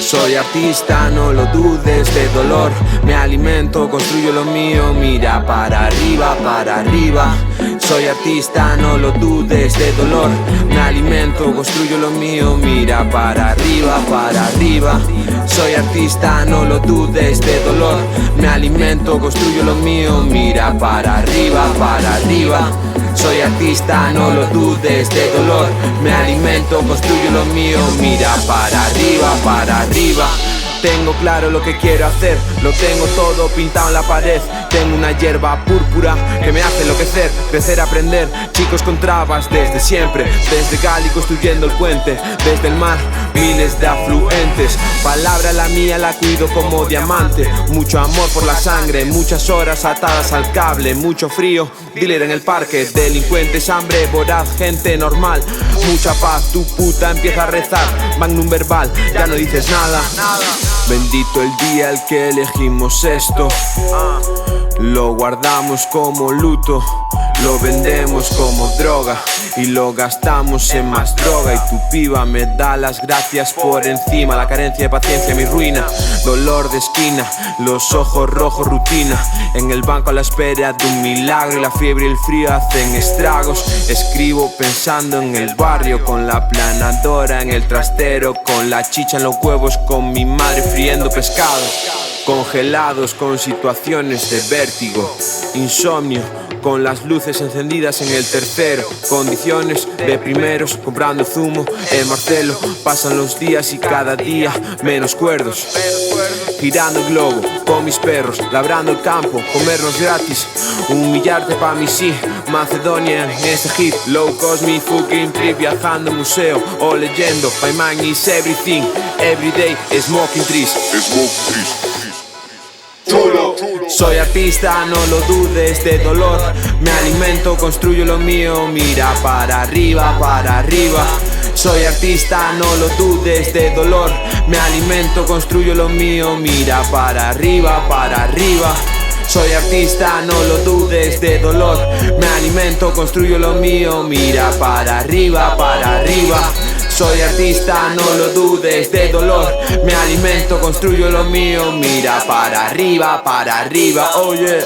Soy artista, no lo dudes, de dolor me alimento, construyo lo mío, mira para arriba, para arriba. Soy artista, no lo dudes, de dolor me alimento, construyo lo mío, mira para arriba, para arriba. Soy artista, no lo dudes, de dolor me alimento, construyo lo mío, mira para arriba, para arriba. Soy artista, no lo dudes, de dolor me alimento, construyo lo mío, mira para arriba, para arriba. Tengo claro lo que quiero hacer, lo tengo todo pintado en la pared. Tengo una hierba púrpura que me hace enloquecer, crecer, aprender, chicos con trabas desde siempre. Desde Gali construyendo el puente, desde el mar miles de afluentes. Palabra la mía, la cuido como diamante. Mucho amor por la sangre, muchas horas atadas al cable. Mucho frío, dealer en el parque, delincuentes, hambre, voraz, gente normal. Mucha paz, tu puta empieza a rezar, magnum verbal, ya no dices nada. Bendito el día el que elegimos esto. Lo guardamos como luto, lo vendemos como droga y lo gastamos en más droga. Y tu piba me da las gracias por encima. La carencia de paciencia mi ruina, dolor de esquina, los ojos rojos rutina. En el banco a la espera de un milagro y la fiebre y el frío hacen estragos. Escribo pensando en el barrio, con la planadora en el trastero, con la chicha en los huevos, con mi madre friendo pescados. Congelados con situaciones de vértigo, insomnio, con las luces encendidas en el tercero. Condiciones de primeros, comprando zumo en Marcelo. Pasan los días y cada día menos cuerdos. Girando el globo con mis perros, labrando el campo, comernos gratis. Humillarte pa' mí sí, Macedonia en este hit. Low cost mi fucking trip, viajando en museo o leyendo. My mind is everything, everyday, smoking trees. Soy artista, no lo dudes, de dolor me alimento, construyo lo mío, mira para arriba, para arriba. Soy artista, no lo dudes, de dolor me alimento, construyo lo mío, mira para arriba, para arriba. Soy artista, no lo dudes, de dolor me alimento, construyo lo mío, mira para arriba, para arriba. Soy artista, no lo dudes, de dolor me alimento, construyo lo mío, mira para arriba, para arriba. Oh yeah.